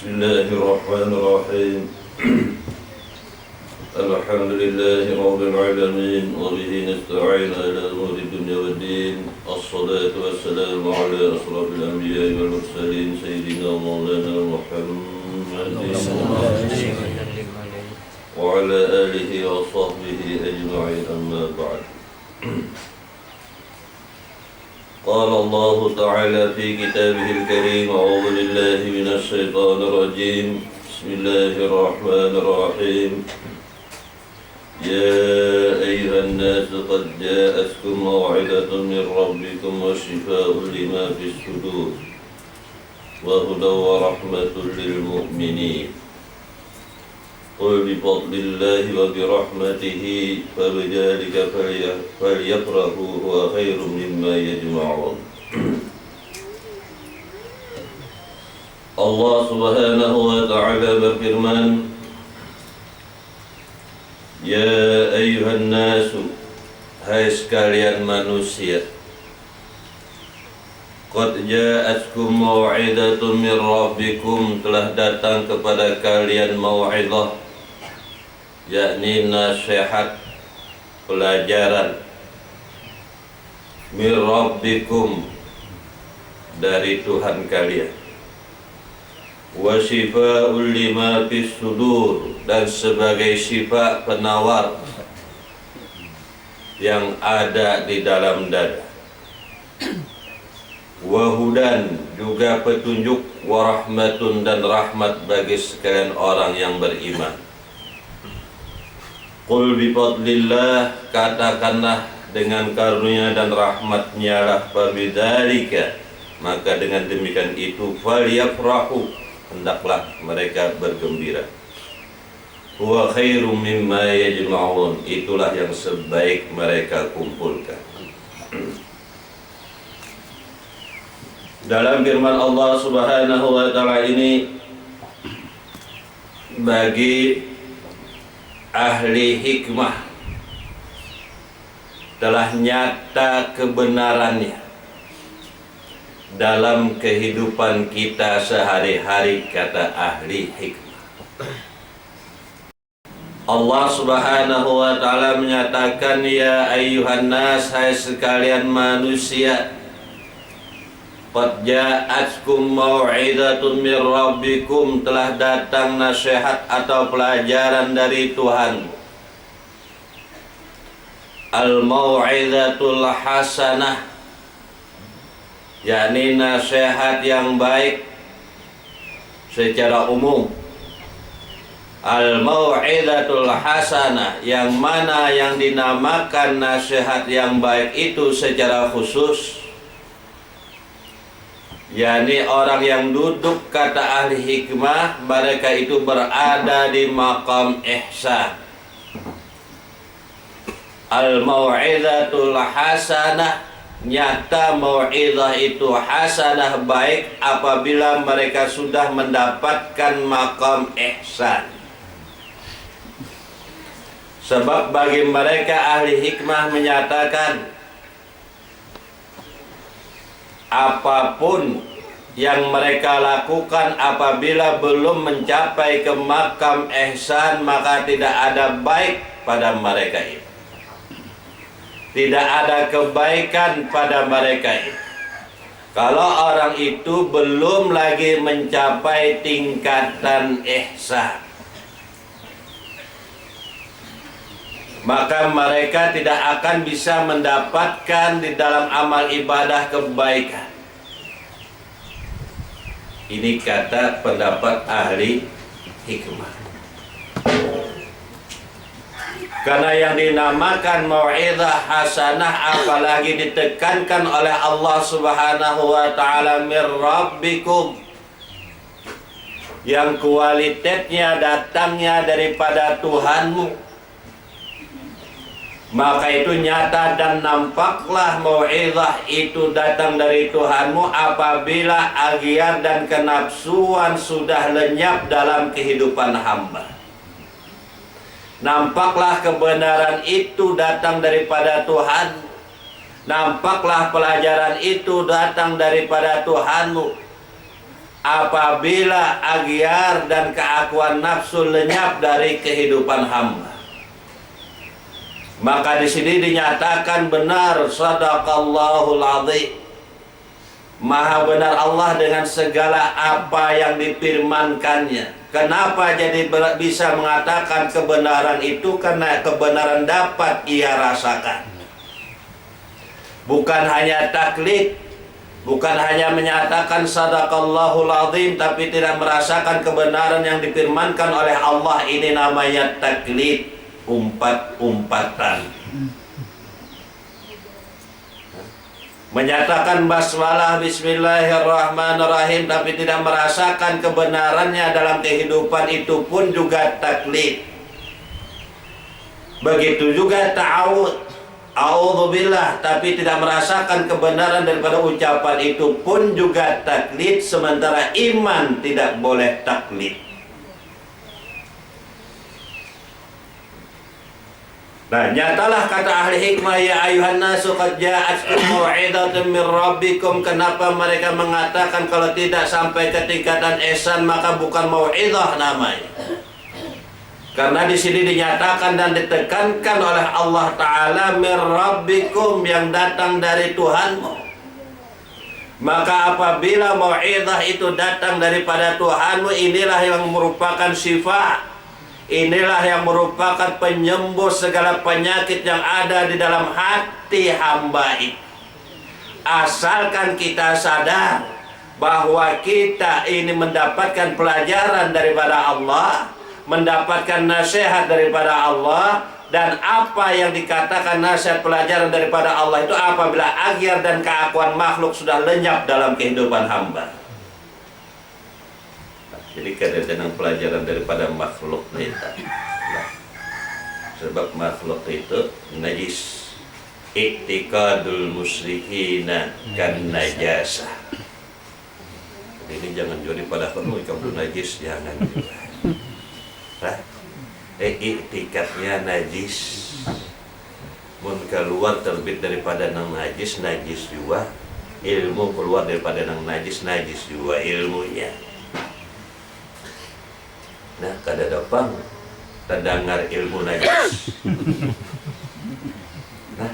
Bismillahirrahmanirrahim. Alhamdulillahi rabbil alamin wa bihi nasta'in ala umuri dunya waddin. Assalatu wassalamu ala asrafil anbiya'i wal mursalin sayyidina maulana Muhammadin wa ala alihi wa sahbihi ajma'in, amma ba'd. قال الله تعالى في كتابه الكريم: أعوذ بالله من الشيطان الرجيم. بسم الله الرحمن الرحيم. يا أيها الناس قد جاءتكم موعظة من ربكم وشفاء لما في الصدور وهدى ورحمة للمؤمنين. قل بفضل الله وبرحمته فبذلك فليفرحوا هو خير مما يجمعون. Allah Subhanahu wa ta'ala berfirman, Ya ayyuhan nasu, hai sekalian manusia, qad ja'atkum mau'idatun min rabbikum, telah datang kepada kalian mau'idah, yakni nasihat, pelajaran, min rabbikum, dari Tuhan kalian, wa shifa'ul lima fis sudur, dan sebagai syifa, penawar yang ada di dalam dada, wa hudan, juga petunjuk, wa rahmatun, dan rahmat bagi sekalian orang yang beriman. Qul bifadlillah, katakanlah dengan karunia dan rahmatnya lah, fabidzalika, maka dengan demikian itu, falyafrahu, hendaklah mereka bergembira, huwa khairum mimma yajma'un, itulah yang sebaik mereka kumpulkan. Dalam firman Allah Subhanahu wa ta'ala ini, bagi ahli hikmah telah nyata kebenarannya dalam kehidupan kita sehari-hari, kata ahli hikmah. Allah Subhanahu wa ta'ala menyatakan, ya ayyuhan nas, hai sekalian manusia, qad ja'atkum mau'idatun min rabbikum, telah datang nasihat atau pelajaran dari Tuhan. Al-mau'idatul hasanah, yakni nasihat yang baik secara umum. Al-mau'idatul hasanah, yang mana yang dinamakan nasihat yang baik itu secara khusus, yakni orang yang duduk, kata ahli hikmah, mereka itu berada di maqam ihsan. Al-mau'idatul hasanah, nyata mau'idah itu hasanah, baik, apabila mereka sudah mendapatkan maqam ihsan. Sebab bagi mereka ahli hikmah menyatakan, apapun yang mereka lakukan apabila belum mencapai ke makam ihsan, maka tidak ada baik pada mereka itu, tidak ada kebaikan pada mereka itu, kalau orang itu belum lagi mencapai tingkatan ihsan. Maka mereka tidak akan bisa mendapatkan di dalam amal ibadah kebaikan. Ini kata pendapat ahli hikmah. Karena yang dinamakan mau'izah hasanah, apalagi ditekankan oleh Allah Subhanahu wa ta'ala, mir rabbikum, yang kualitasnya datangnya daripada Tuhanmu, maka itu nyata dan nampaklah mau'izah itu datang dari Tuhanmu apabila agiar dan kenafsuan sudah lenyap dalam kehidupan hamba. Nampaklah kebenaran itu datang daripada Tuhan, nampaklah pelajaran itu datang daripada Tuhanmu. apabila agiar dan keakuan nafsu lenyap dari kehidupan hamba. Maka di sini dinyatakan benar sadaqallahul azim. Maha benar Allah dengan segala apa yang difirmankannya. Kenapa jadi bisa mengatakan kebenaran itu? Karena kebenaran dapat ia rasakan. Bukan hanya taklid, bukan hanya menyatakan sadaqallahul azim, tapi tidak merasakan kebenaran yang difirmankan oleh Allah. Ini namanya taklid, umpat-umpatan. Menyatakan basmalah bismillahirrahmanirrahim tapi tidak merasakan kebenarannya dalam kehidupan, itu pun juga taklid. Begitu juga ta'awud, a'udzubillah, tapi tidak merasakan kebenaran daripada ucapan, itu pun juga taklid. Sementara iman tidak boleh taklid. Nah, nyatalah kata ahli hikmah, ya ayuhan nasu qad ja'atkum mau'izatun min rabbikum. Kenapa mereka mengatakan kalau tidak sampai ke tingkatan ihsan maka bukan mau'izah namanya? Karena di sini dinyatakan dan ditekankan oleh Allah Ta'ala min rabbikum, yang datang dari Tuhanmu. Maka apabila mau'izah itu datang daripada Tuhanmu, inilah yang merupakan sifat. Inilah yang merupakan penyembuh segala penyakit yang ada di dalam hati hamba itu. Asalkan kita sadar bahwa kita ini mendapatkan pelajaran daripada Allah, mendapatkan nasihat daripada Allah, dan apa yang dikatakan nasihat pelajaran daripada Allah itu apabila agiar dan keakuan makhluk sudah lenyap dalam kehidupan hamba. Jadi kadang-kadang pelajaran daripada makhluk itu. Nah, sebab makhluk itu najis. I'tiqadul musyrikina kan najasa. Ini jangan jadi pada kamu kamu najis, jangan juga. Nah, i'tiqadnya najis. Mun keluar terbit daripada nang najis, najis juga. Ilmu keluar daripada nang najis, najis juga ilmunya. Nah, kada dapang terdengar ilmu najis. Nah,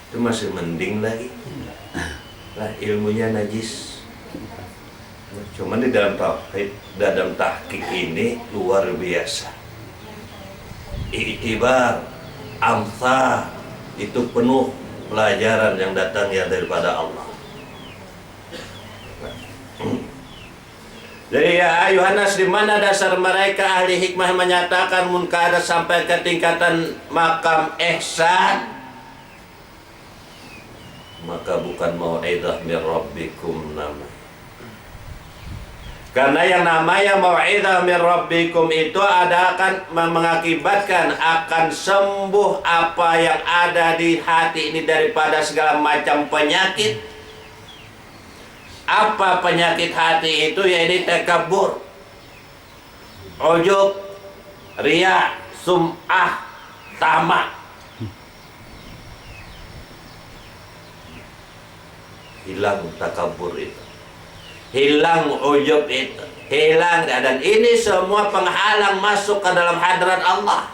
itu masih mending lagi. Nah, ilmunya najis. Cuman di dalam tauhid, dalam tahqiq ini luar biasa. I'tibar, amsa, itu penuh pelajaran yang datang ya daripada Allah. Jadi ya ayuhanas, di mana dasar mereka ahli hikmah menyatakan munkar sampai ke tingkatan makam ihsan? Maka bukan mau'izah min rabbikum namanya. Karena yang namanya mau'izah min rabbikum itu akan mengakibatkan akan sembuh apa yang ada di hati ini daripada segala macam penyakit. Apa penyakit hati itu? Yaitu takabur, ujub, riya, sum'ah, tamak. Hilang takabur itu, hilang ujub itu, hilang. Dan ini semua penghalang masuk ke dalam hadrat Allah.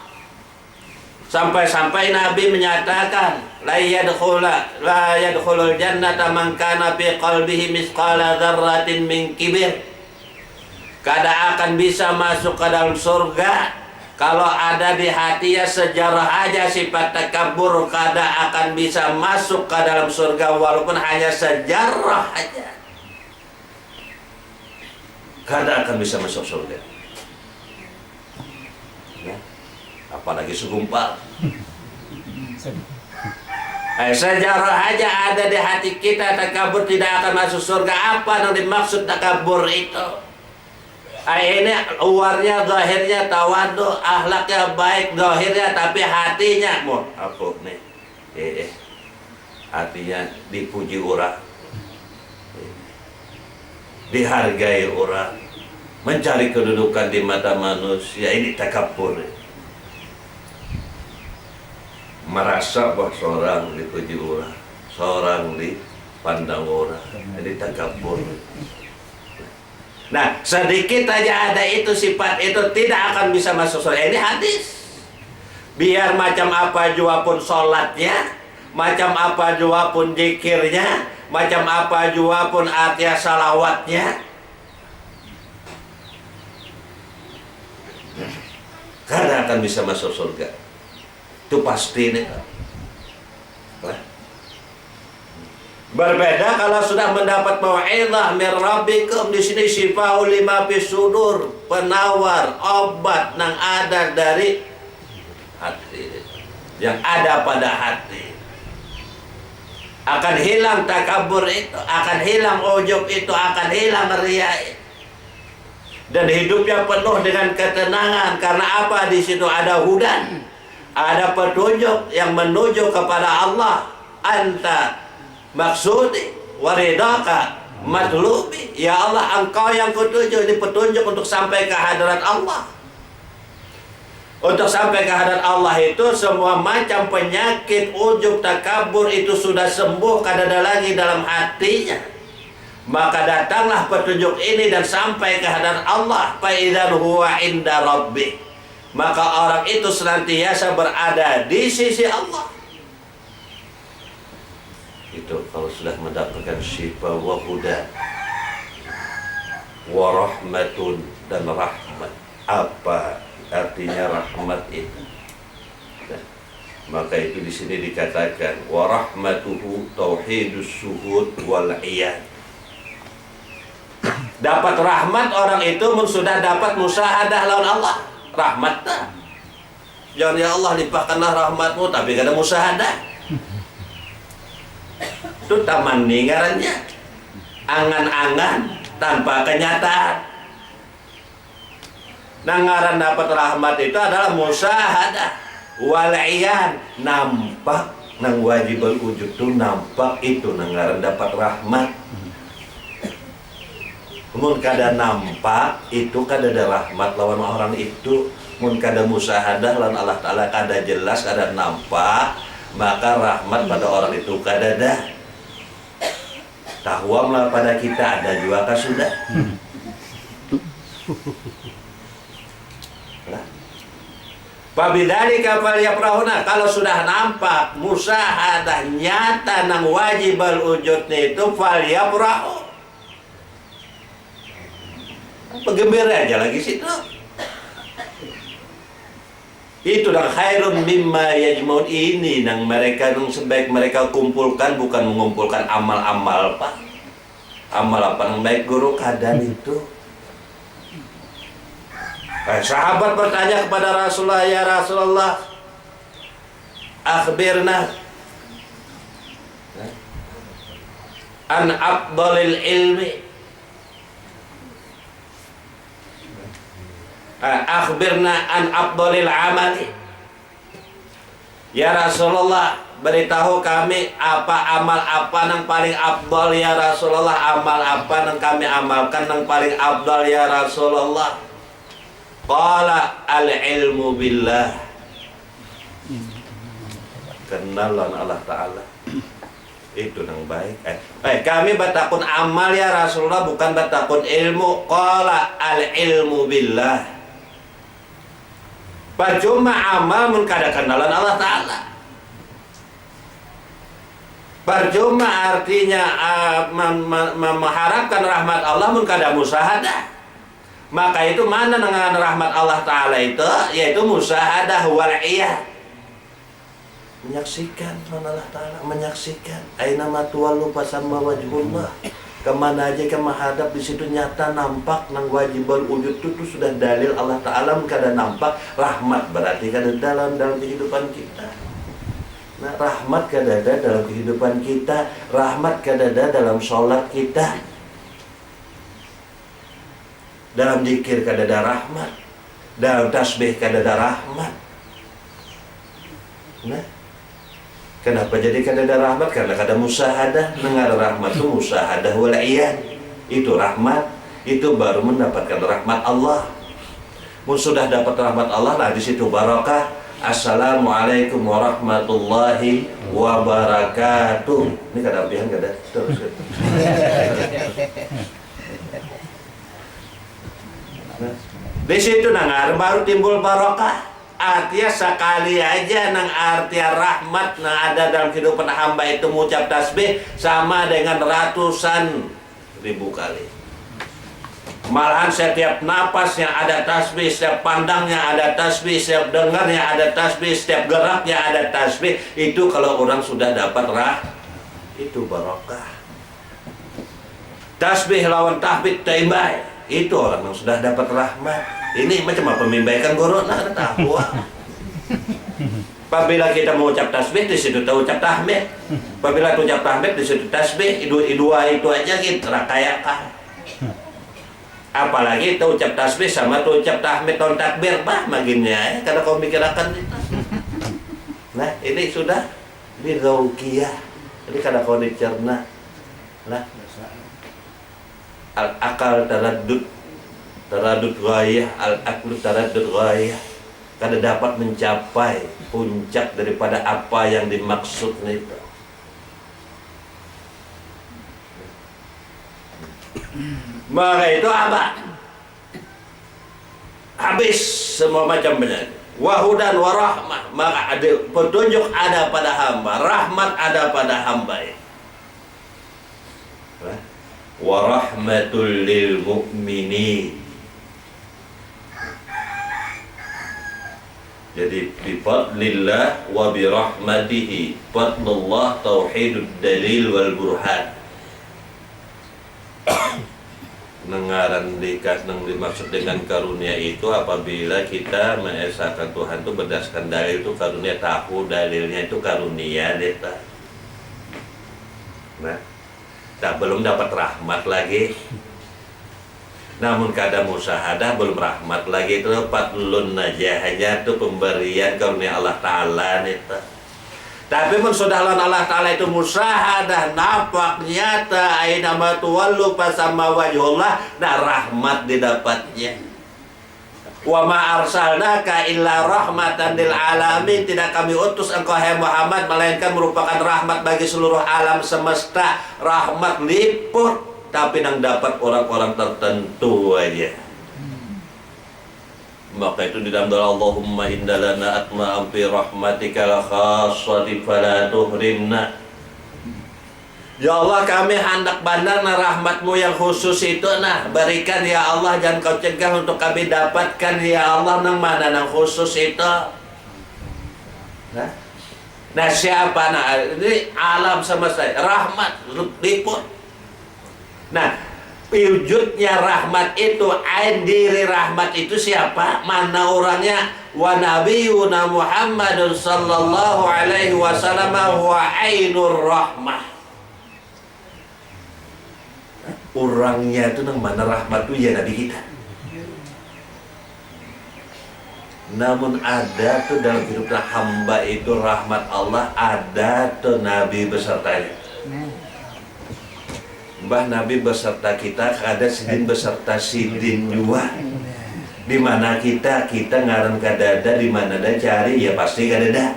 Sampai-sampai Nabi menyatakan la yadkhulul jannata man kana fi qalbihi misqala dzarratin min kibir. Kada akan bisa masuk ke dalam surga kalau ada di hatinya sejarah aja sifat takabur. Kada akan bisa masuk ke dalam surga walaupun hanya sejarah aja. Kada akan bisa masuk surga. Ya. Apalagi segumpal. Sejarah aja ada di hati kita, takabur tidak akan masuk surga. Apa yang dimaksud takabur itu? Ini luarnya, zahirnya tawadhu, akhlaknya baik zahirnya, tapi hatinya apa nih? Hatinya dipuji orang, dihargai orang, mencari kedudukan di mata manusia. Ini takabur. Merasa bahwa seorang dipuji orang, seorang dipandang orang, jadi takabur. Nah, sedikit aja ada itu sifat itu tidak akan bisa masuk surga. Ini hadis. Biar macam apa jua pun sholatnya, macam apa jua pun zikirnya, macam apa jua pun artinya salawatnya, karena akan bisa masuk surga. Itu pasti nih. Berbeda kalau sudah mendapat mau'izah min rabbikum, di sini syifaa'ul lima fis sudur, penawar obat yang ada dari hati, yang ada pada hati. Akan hilang takabur itu, akan hilang ujub itu, akan hilang riya itu. Dan hidupnya penuh dengan ketenangan. Karena apa? Di situ ada hudan, ada petunjuk yang menuju kepada Allah. Anta maksudi waridaka matlubi, ya Allah engkau yang kutuju. Ini petunjuk untuk sampai ke hadirat Allah. Untuk sampai ke hadirat Allah itu semua macam penyakit ujub takabur itu sudah sembuh, kada ada lagi dalam hatinya. Maka datanglah petunjuk ini dan sampai ke hadirat Allah. Fa idzan huwa inda rabbih, maka orang itu senantiasa berada di sisi Allah. Itu kalau sudah mendapatkan syifa wa huda wa rahmatun, dan rahmat. Apa artinya rahmat itu? Nah, maka itu di sini dikatakan wa rahmatuhu tauhidus syuhud wal iyad. Dapat rahmat orang itu sudah dapat musyahadah lawan Allah. Rahmat tak? Jangan ya Allah limpahkanlah rahmatmu, tapi kada musyahadah. Itu taman ngarannya, angan-angan tanpa kenyataan. Ngaran dapat rahmat itu adalah musyahadah walaiyan, nampak nang wajibul wujud itu, nampak itu ngaran dapat rahmat. Mun kada nampak itu kada ada rahmat lawan orang itu. Mun kada musyahadah lawan Allah Ta'ala, kada jelas, kada nampak, maka rahmat pada orang itu kada ada. Tahwamlah pada kita ada juga kan sudah. Pabidzalika falyafrahuna, kalau sudah nampak musyahadah nyata nang wajibal wujudnya itu, falyafrahu, bergembira aja lagi situ. Itu dan khairun mimma yajmaun, ini yang mereka yang sebaik mereka kumpulkan, bukan mengumpulkan amal-amal pak. Amal apa yang baik guru kadang itu. Sahabat bertanya kepada Rasulullah, ya Rasulullah, akhbirna an afdalil ilmi, akhbirna an afdalil amali. Ya Rasulullah, beritahu kami apa amal apa yang paling afdal ya Rasulullah. Amal apa yang kami amalkan yang paling afdal ya Rasulullah. Qala al-ilmu billah, kenalan Allah Ta'ala, itu yang baik. Kami bertakun amal ya Rasulullah, bukan bertakun ilmu. Qala al-ilmu billah, percuma amal mun kada kenalan Allah Ta'ala. Percuma artinya mengharapkan rahmat Allah mun kada musyahadah. Maka itu mana dengan rahmat Allah Ta'ala itu, yaitu musyahadah wal'iyah, menyaksikan Allah Ta'ala, menyaksikan aina matuwallu fasamma wajhullah, kemana aja kamu hadap di situ nyata nampak nang wajibul wujud itu sudah dalil Allah Ta'ala. Kada nampak rahmat, berarti kada dalam kehidupan kita. Nah, rahmat kada ada dalam kehidupan kita, rahmat kada ada dalam sholat kita, dalam zikir kada ada rahmat, dalam tasbih kada ada rahmat. Nah, kenapa jadi kada ada rahmat? Karena kada musyahadah. Dengar rahmat itu musyahadah wal'iyad, itu rahmat, itu baru mendapatkan rahmat Allah. Mun sudah dapat rahmat Allah, nah di situ barakah. Assalamualaikum warahmatullahi wabarakatuh. Ini kada apian kada terus. Di situ nangar baru timbul barokah. Artinya sekali aja nang artinya rahmat yang ada dalam kehidupan hamba itu mengucap tasbih sama dengan ratusan ribu kali. Malahan setiap napasnya ada tasbih, setiap pandangnya ada tasbih, setiap dengarnya ada tasbih, setiap geraknya ada tasbih. Itu kalau orang sudah dapat itu barokah. Tasbih lawan tahbid taimbai, itu orang yang sudah dapat rahmat. Ini macam apa membaikan guru nah tahu. Apabila kita mengucap tasbih di situ kita ucap tahmid. Apabila kita ucap tahmid di situ tasbih, dua itu aja gitu rakayakan. Apalagi kita ucap tasbih sama tu ucap tahmid tahun takbir bah maginnya karena kau mikirakan itu. Nah, ini sudah ini gaukiyah. Ini karena kau dicerna. Nah, al-akal taraddud ghayah, al-aklu taraddud ghayah. Kada dapat mencapai puncak daripada apa yang dimaksud itu. Maka itu apa? Habis semua macam penyakit. Wahudan warahmah, maka ada petunjuk ada pada hamba, rahmat ada pada hamba. Warahmatul lil mu'minin. Jadi bifadlillah wa birahmatihi, fadlullah tauhidud dalil wal burhan. Nengaran nang dimaksud dengan karunia itu apabila kita mengesahkan Tuhan itu berdasarkan dalil itu karunia, tahu dalilnya itu karunia deta. Nah, tak belum dapat rahmat lagi. Namun kada musyahadah belum rahmat lagi, itu fadlun aja hanya itu pemberian karunia Allah Ta'ala neta. Tapi pun sudah Allah Ta'ala itu musyahadah nampak nyata aina ma tuwallu fasamma wajhullah, nah rahmat didapatnya. Wa ma arsalnaka illa rahmatan lil alamin, tidak kami utus engkau hai Muhammad melainkan merupakan rahmat bagi seluruh alam semesta. Rahmat liput tapi yang dapat orang-orang tertentu aja. Maka itu di dalam doa Allahumma indalana atma'am fi rahmatika la khassati fala tuhrimna. Ya Allah, kami hendak bandar na rahmatmu yang khusus itu nah berikan ya Allah, jangan kau cegah untuk kami dapatkan ya Allah nang mana nang khusus itu. Nah siapa nah ini alam semesta rahmat liput. Nah, wujudnya rahmat itu, ain diri rahmat itu siapa? Mana orangnya? Wa nabiyuna Muhammadun sallallahu alaihi wasallam wa ainur rahmah. Orangnya itu nang mana rahmat itu ya Nabi kita. Namun ada tuh dalam hidup hamba itu rahmat Allah, ada tuh Nabi besertanya. Mbah Nabi beserta kita, ada sidin beserta sidin juga. Di mana kita ngaran kadada, di mana ada cari ya pasti kadada.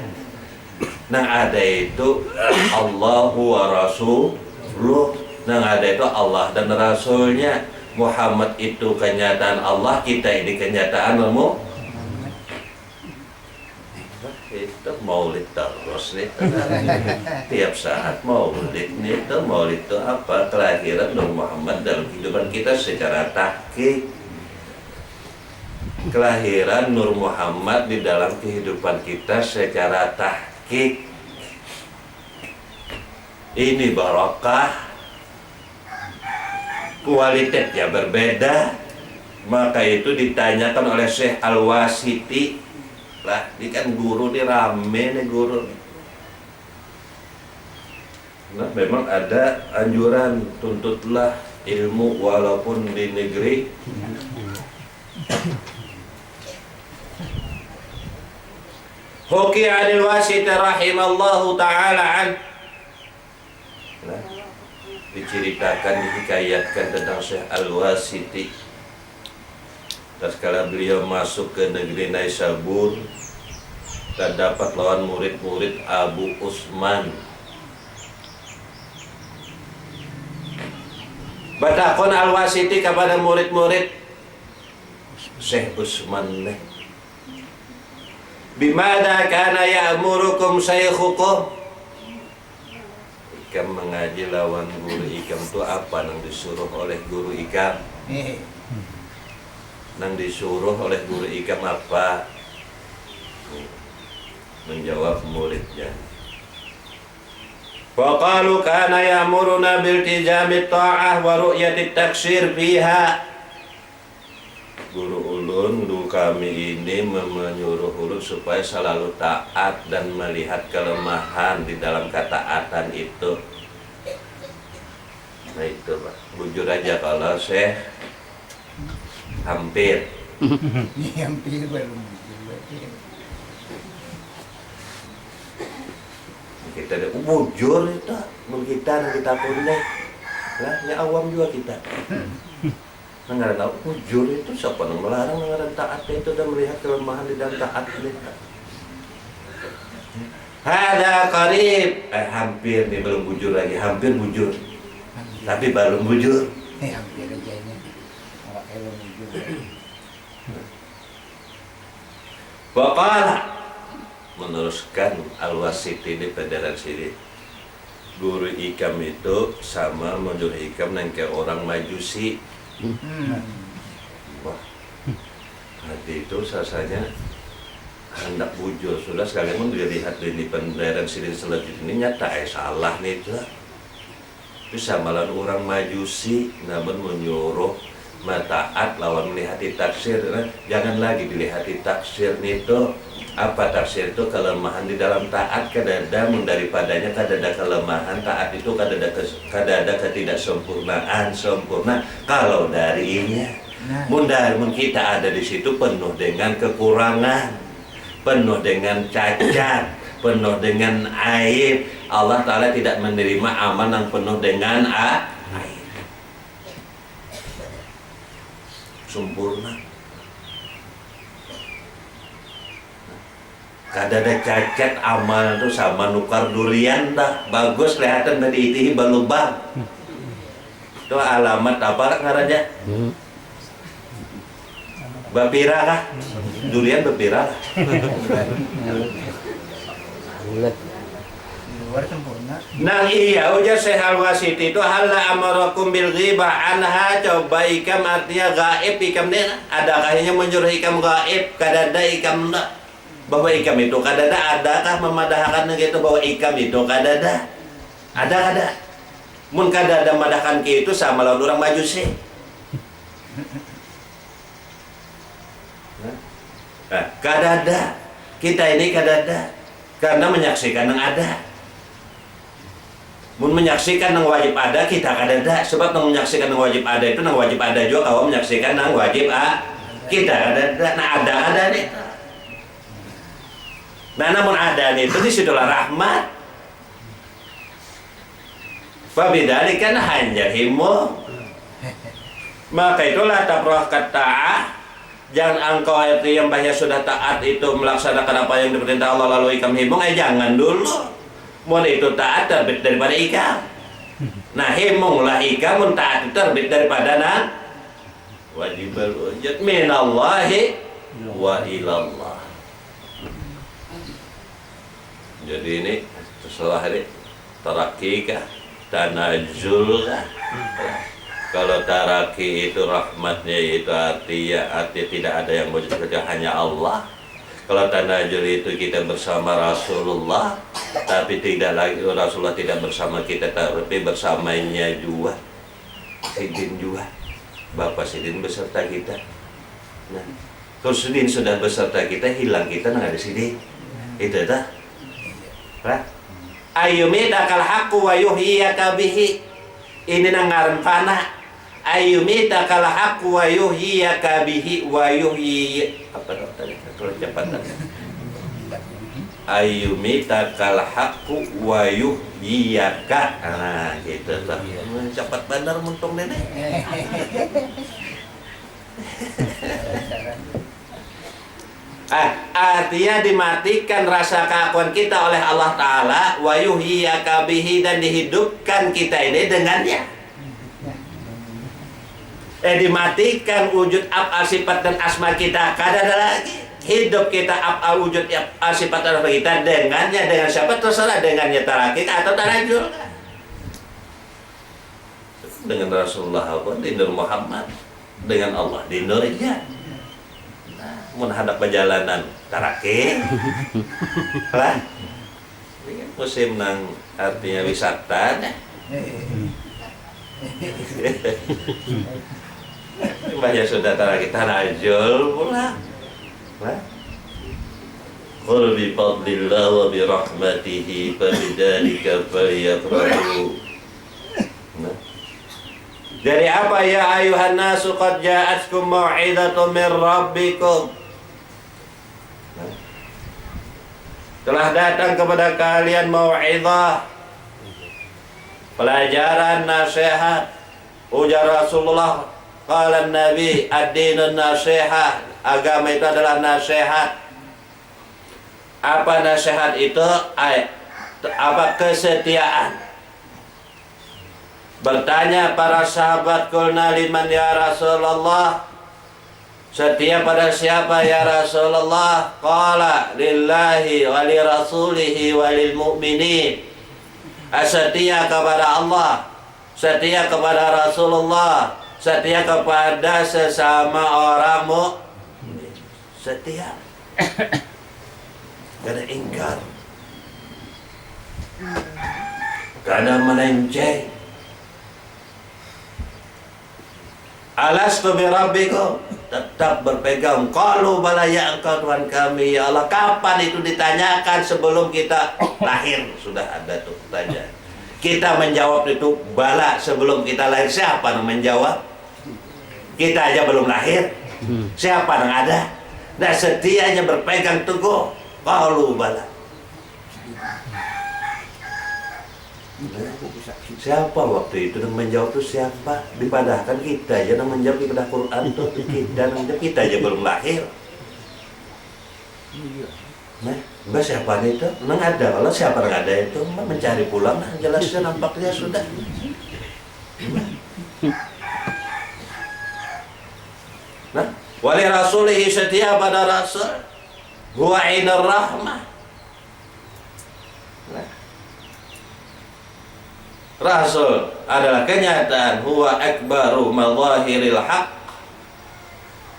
Nang ada itu Allahu wa Rasuluh, nang ada itu Allah dan Rasulnya. Muhammad itu kenyataan Allah, kita ini kenyataan ilmu. Itu maulid terus nih. Tiap saat maulid nih, itu maulid itu apa? Kelahiran Nur Muhammad dalam kehidupan kita secara tahqiq. Kelahiran Nur Muhammad di dalam kehidupan kita secara tahqiq. Ini barokah. Kualitasnya berbeda. Maka itu ditanyakan oleh Syekh Al-Wasiti. Lah, ini kan guru nih rame nih guru. Nah, memang ada anjuran tuntutlah ilmu walaupun di negeri. Huki anil Wasiti rahimallahu ta'ala an. Nah, diceritakan, dihikayatkan tentang Syekh Al-Wasiti. Tatkala beliau masuk ke negeri Naisabur dan dapat lawan murid-murid Abu Usman. Batakon Al-Wasiti kepada murid-murid, Syekh Usman nih. Bimana kana ya'murukum syaikhukum? Ikam mengaji lawan guru ikam itu apa nang disuruh oleh guru ikam? Nang disuruh oleh guru ikam apa? Menjawab muridnya. Faqalu kana ya'muruna biltizamit ta'ah wa ru'yatit taksir fiha. Guru ulun, guru kami ini menyuruh ulun supaya selalu taat dan melihat kelemahan di dalam ketaatan itu. Nah itu Pak, bujur aja kalau Syekh hampir. Hampir belum bujur. Kita ada bujur itu, kita punya. Lah, ya awam juga kita. Nggak tahu bujur itu siapa yang melarang nggak taat itu dan melihat kelemahan di dalam taat kita. Ada qarib, hampir nih belum bujur lagi, hampir bujur, tapi belum bujur. Hampir aja ini. Kalau bujur. Waqala meneruskan Al-Wasiti di Padaran sini. Guru ikam itu sama menyuruh ikam nangke orang Majusi. Wah, hati itu rasanya hendak bujur sudah sekalian pun dilihat di pendaran sini selanjutnya ini nyata salah nih itu bisa malah orang Majusi namun menyuruh mataat lawan melihat taksir. Jangan lagi dilihat taksir itu apa taksir itu kelemahan di dalam taat kadada daripadanya kadada kelemahan taat itu kadada ketidaksempurnaan sempurna kalau darinya mun kita ada di situ penuh dengan kekurangan, penuh dengan cacat, penuh dengan aib. Allah Ta'ala tidak menerima amal yang penuh dengan aib. Sempurna. Kadada cacat amal itu sama nukar durian dah bagus kelihatan dari itu balubang. Itu alamat apa ngarannya? Bapira kah? Durian bapira kah? Luar sempurna. Nah iya ujar Syekh Al-Wasiti itu halla amarakum bil ghibah anha coba ikam artinya gaib ikam dia adakah hanya menyuruh ikam gaib kadada ikam enggak bahwa ikam itu kadada adakah memadahkan gitu bahwa ikam itu kadada ada mun kadada madahkan ke itu sama lawan orang Majusi. Nah, kadada kita ini kadada karena menyaksikan yang ada. Mun menyaksikan yang wajib ada kita kadada sebab yang menyaksikan yang wajib ada itu yang wajib ada juga kalau menyaksikan yang wajib kita kadada. Nah ada nih. Nah namun ada itu disitulah rahmat. Fabidali kan hanya himu. Maka itulah tabrah kata. Jangan engkau itu yang banyak sudah taat itu melaksanakan apa yang diperintah Allah lalu ikam himung. Jangan dulu. Mun itu taat terbit daripada ikam. Nah himunglah ikam mun taat terbit daripada wajibul ujud minallahi wa ilallah. Jadi ini setelah ini taraki kah, tanazul kah? Kalau taraki itu rahmatnya itu artinya tidak ada yang wajib kerja hanya Allah. Kalau tanazul itu kita bersama Rasulullah, tapi tidak lagi Rasulullah tidak bersama kita, tapi bersamanya juga Sidin juga, Bapak Sidin beserta kita. Nah, kalau Sidin sudah beserta kita, hilang kita nggak ada Sidin, itu dah. Ayyumitaka al-haqqu wa yuhyiyaka bihi. Ini nangaran fana. Ayyumitaka al-haqqu wa yuhyiyaka bihi wa yuhyi apa tadi? Kalau cepat. Ayyumitaka al-haqqu wa yuhyiyaka. Nah, gitu lah. Cepat benar muntung nenek. Artinya dimatikan rasa keakuan kita oleh Allah Ta'ala wa yuhyiyaka bihi dan dihidupkan kita ini dengannya. Dimatikan wujud af'al sifat dan asma kita, kada ada lagi. Hidup kita af'al wujud af'al sifat dan asma kita dengannya, dengan siapa terserah, dengannya tarakik atau tarajul. Dengan Rasulullah apa? Di Nur Muhammad. Dengan Allah di Nur ya. Menghadap perjalanan tarakik. Lah. Ini musim nang artinya wisata. Mbahnya sudah tarakik tarajul pula. Qul bi fadlillah wa bi rahmatihi fa bidzalika falyafrahu. Dari apa ya ayuhan nasu qad ja'atkum mau'izatun min rabbikum. Telah datang kepada kalian mau'izah, pelajaran nasihat. Ujar Rasulullah, qala Nabi ad-dinun nasihat, agama itu adalah nasihat. Apa nasihat itu? Apa kesetiaan. Bertanya para sahabat, qulna liman ya Rasulullah, setia pada siapa ya Rasulullah? Qala lillahi wa li rasulihi wa lil mu'minin. Setia kepada Allah, setia kepada Rasulullah, setia kepada sesama orang mukmin. Setia. Gak ada ingkar, gak ada melenceng. Alastu bi rabbikum, tetap berpegang. Qalu bala ya engkau Tuhan kami ya Allah. Kapan itu ditanyakan? Sebelum kita lahir sudah ada tuh pertanyaan. Kita menjawab itu bala sebelum kita lahir. Siapa yang menjawab? Kita aja belum lahir. Siapa yang ada? Nah, setianya berpegang teguh. Qalu bala. Siapa waktu itu yang menjawab itu siapa? Dipadahkan kita aja yang menjawab kepada Quran itu kita aja belum lahir. Nah, siapa itu? Nang ada, kalau siapa yang ada itu mencari pulang, nah jelasnya nampaknya sudah. Nah, wali rasulihi setia pada rasul, huwa ainar rahmah. Nah, Rasul adalah kenyataan, huwa akbaru mazahiril haq.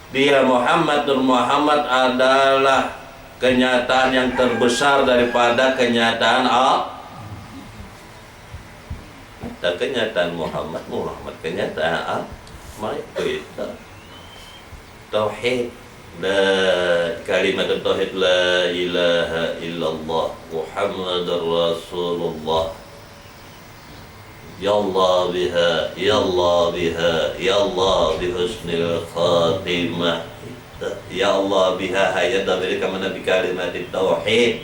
Dia Muhammad adalah kenyataan yang terbesar daripada kenyataan Allah. Dan kenyataan Muhammad kenyataan Allah. Itu tauhid, kalimat tauhid, la ilaha illallah Muhammadur Rasulullah. Ya Allah biha, ya Allah biha, ya Allah bihusnil khatimah, ya Allah biha hayat dari kamana bi kalimat tauhid.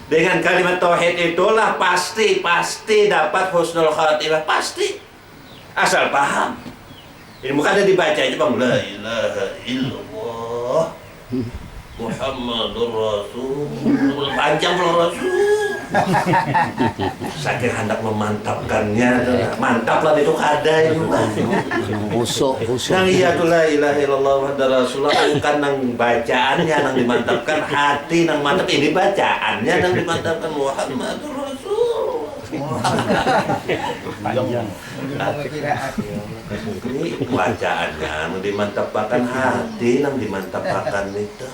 Dengan kalimat tauhid itulah pasti dapat husnul khatimah, pasti. Asal paham. Ini bukan ada dibaca aja bang, la ilaha illallah Muhammadur Rasul, panjang kalau Rasul. Saking hendak memantapkannya, mantap lah itu kada itu bang. Usuk. Nang iya tu la ilaha illallah Muhammadur Rasulullah, bukan nang bacaannya nang dimantapkan, hati nang mantap, ini bacaannya nang dimantapkan Muhammadur Rasul. Panjang. Ini bacaannya nang dimantapkan, hati nang dimantapkan itu.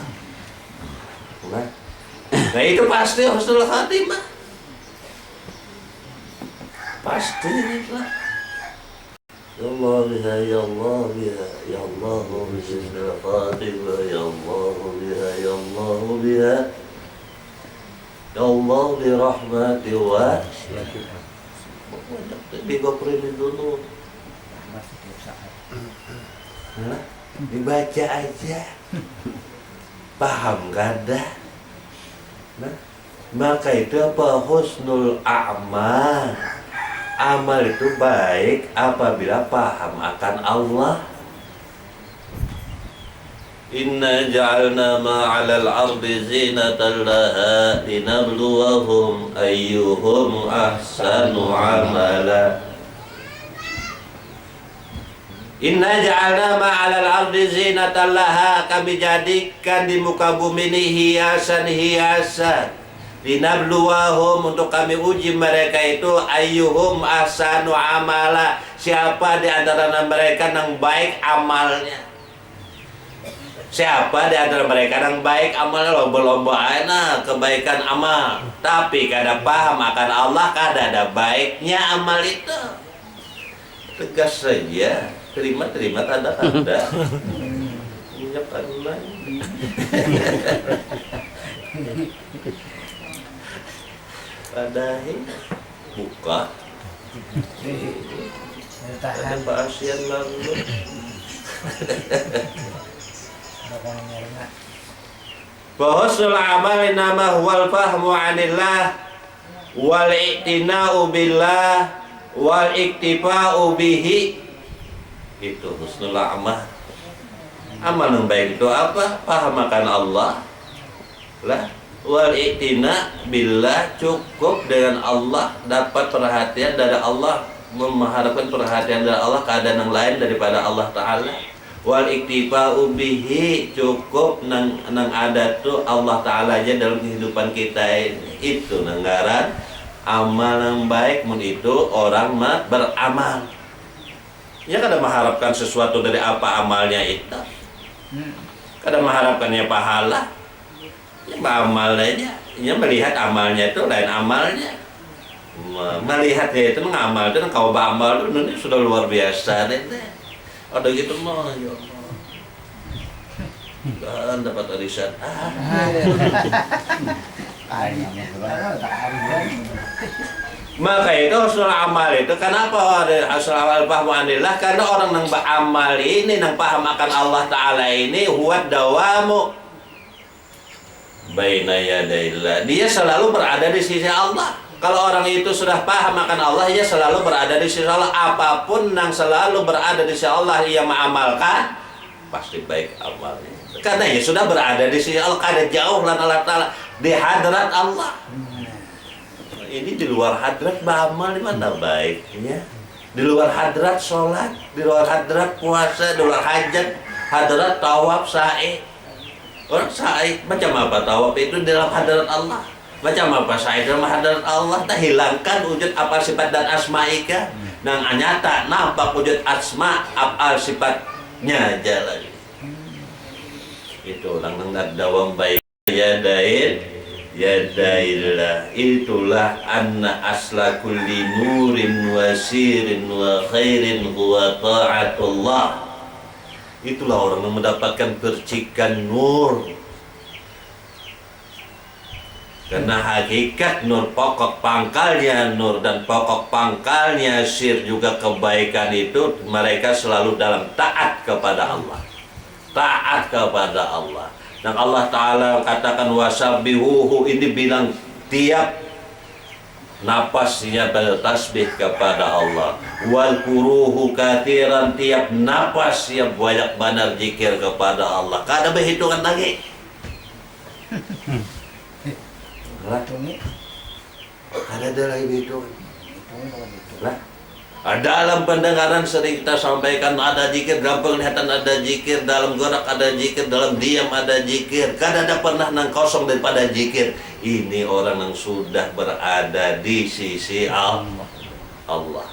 Nah itu pasti husnul khatimah. Pasti lah. Ya Allah biha, ya Allah biha, ya Allah husnul khatimah, ya Allah biha, ya Allah biha, ya Allah birahmati wa bighafrin dzunub. Dibaca aja. Paham kada? Nah, maka itu apa? Husnul a'mal. Amal itu baik apabila paham akan Allah. Inna ja'alna ma'alal ardi zinatan laha linabluwahum ayyuhum ahsanu amala. Inna ja'alna ma'alal ardi zinatan laha, kami jadikan di muka bumi ini hiasan-hiasan. Linabluwahum, untuk kami uji mereka itu ayyuhum ahsanu amala, siapa di antara mereka yang baik amalnya. Siapa di antara mereka yang baik amalnya, lomba-lomba nah kebaikan amal. Tapi kada paham akan Allah, kada ada baiknya amal itu. Tegas saja, terima tanda kada. Minyak Allah. Padahi buka. Ada pasien lalu. Bahusnul amali nama huwal fahmu anillah wal i'tina'u billah wal iktifa'u bihi. Itu husnul amal. Amal yang baik itu apa? Paham akan Allah lah. Wal i'tina' billah, cukup dengan Allah, dapat perhatian dari Allah, mengharapkan perhatian dari Allah, keadaan yang lain daripada Allah Ta'ala. Wal iktifa'u bihi, cukup nang ada tuh Allah Ta'ala aja dalam kehidupan kita ini. Itu nanggaran amal yang baik, mun itu orang beramal. Ya kada mengharapkan sesuatu dari apa amalnya itu. Kada mengharapkannya pahala. Ya amalnya, ya melihat amalnya itu lain amalnya. Melihatnya itu mengamal itu, kau beramal itu ini sudah luar biasa deh. Ada gitu mah, ya Allah. Kan dapat arisan. Maka itu husnul amal itu, kenapa ada husnul amal fahmu anillah? Karena orang yang beramal ini, yang paham akan Allah Ta'ala ini, huwad dawamu baina yadaillah. Dia selalu berada di sisi Allah. Kalau orang itu sudah paham akan Allah, ia selalu berada di sisi Allah. Apapun yang selalu berada di sisi Allah, ia mengamalkan, pasti baik amalnya. Karena ia sudah berada di sisi Allah, kada jauh lan Allah Ta'ala, di hadrat Allah. Ini di luar hadrat beramal di mana baiknya? Di luar hadrat sholat, di luar hadrat puasa, di luar hajat, hadrat tawaf, sa'i. Orang sa'i, macam apa tawaf itu di dalam hadrat Allah? Macam apa sa'i dalam hadrat Allah? Tak hilangkan wujud apal sifat dan asma'ika. Nang nyata nampak wujud asma apal sifatnya aja lagi. Itu orang nang dawam baik yadaillah. Itulah anna asla kulli nurin wa sirin wa khairin huwa ta'atullah. Itulah orang yang mendapatkan percikan nur. Karena hakikat nur, pokok pangkalnya nur dan pokok pangkalnya sir juga kebaikan itu, mereka selalu dalam taat kepada Allah. Taat kepada Allah. Dan Allah Ta'ala katakan wasabbihuhu, ini bilang tiap napasnya bertasbih kepada Allah. Wal kuruhu kathiran, tiap napasnya banyak benar zikir kepada Allah. Kada berhitungan lagi. Kada ada lagi berhitungan. Lah, dalam pendengaran sering kita sampaikan ada zikir, gampang kelihatan ada zikir, dalam gerak ada zikir, dalam diam ada zikir. Kada ada pernah nang kosong daripada zikir. Ini orang yang sudah berada di sisi Allah.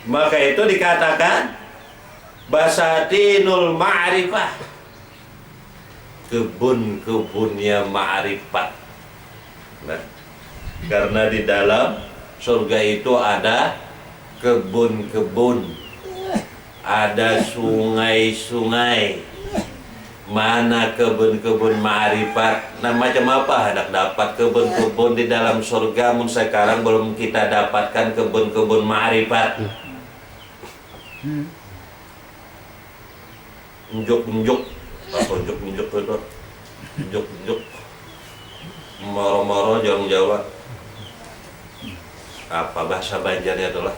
Maka itu dikatakan basatinul ma'rifah, kebun-kebunnya ma'rifat. Nah, karena di dalam surga itu ada kebun-kebun, ada sungai-sungai. Mana kebun-kebun ma'rifat? Nah, macam apa hendak dapat kebun-kebun di dalam surga? Mun sekarang belum kita dapatkan kebun-kebun ma'rifat. Unjuk-unjuk, apa unjuk-unjuk itu? Unjuk-unjuk, moro-moro orang Jawa. Apa bahasa Banjarnya itulah?